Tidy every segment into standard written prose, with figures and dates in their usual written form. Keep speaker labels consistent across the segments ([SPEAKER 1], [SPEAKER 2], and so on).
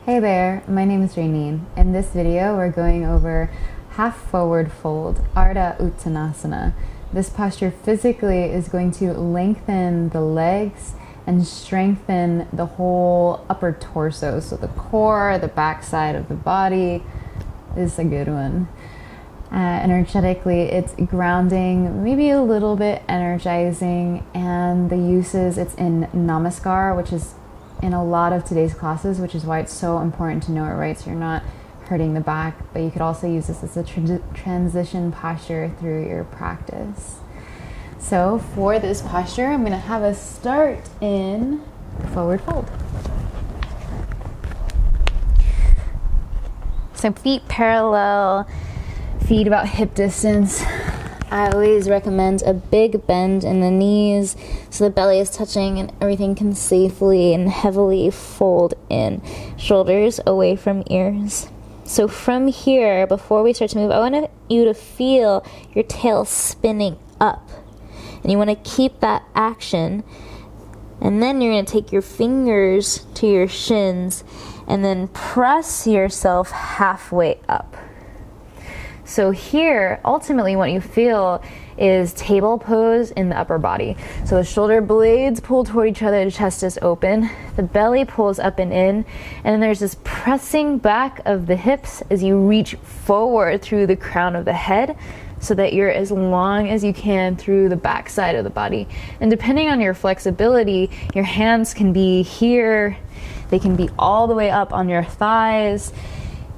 [SPEAKER 1] Hey there, my name is Rayneen. In this video, we're going over half forward fold, Ardha Uttanasana. This posture physically is going to lengthen the legs and strengthen the whole upper torso. So the core, the back side of the body is a good one. Energetically, it's grounding, maybe a little bit energizing, and the uses, it's in Namaskar, which is in a lot of today's classes, which is why it's so important to know it right, so you're not hurting the back, but you could also use this as a transition posture through your practice. So for this posture, I'm going to have us start in forward fold. So feet parallel, feet about hip distance. I always recommend a big bend in the knees so the belly is touching and everything can safely and heavily fold in. Shoulders away from ears. So from here, before we start to move, I want you to feel your tail spinning up. And you want to keep that action. And then you're going to take your fingers to your shins and then press yourself halfway up. So here, ultimately what you feel is table pose in the upper body. So the shoulder blades pull toward each other, the chest is open, the belly pulls up and in, and then there's this pressing back of the hips as you reach forward through the crown of the head so that you're as long as you can through the back side of the body. And depending on your flexibility, your hands can be here, they can be all the way up on your thighs.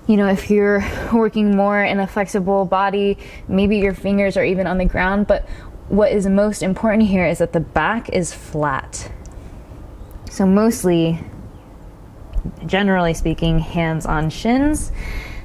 [SPEAKER 1] You know, if you're working more in a flexible body, maybe your fingers are even on the ground, but what is most important here is that the back is flat. So mostly, generally speaking, hands on shins.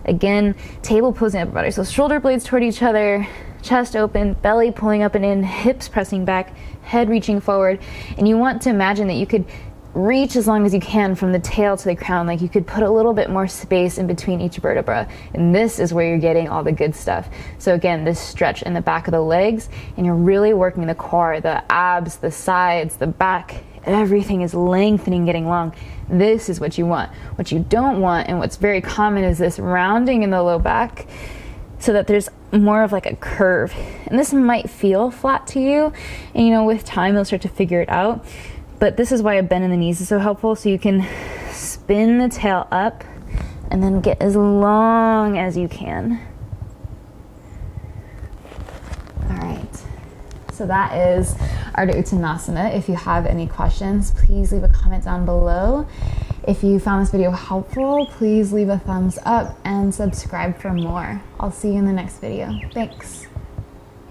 [SPEAKER 1] Again, table pose in upper body. So shoulder blades toward each other, chest open, belly pulling up and in, hips pressing back, head reaching forward. And you want to imagine that you could reach as long as you can from the tail to the crown, like you could put a little bit more space in between each vertebra, and this is where you're getting all the good stuff. So again, this stretch in the back of the legs, and you're really working the core, the abs, the sides, the back, everything is lengthening, getting long. This is what you want. What you don't want, and what's very common, is this rounding in the low back so that there's more of like a curve, and this might feel flat to you, and you know, with time you'll start to figure it out. But this is why a bend in the knees is so helpful, so you can spin the tail up and then get as long as you can. All right, so that is Ardha Uttanasana. If you have any questions, please leave a comment down below. If you found this video helpful, please leave a thumbs up and subscribe for more. I'll see you in the next video. Thanks.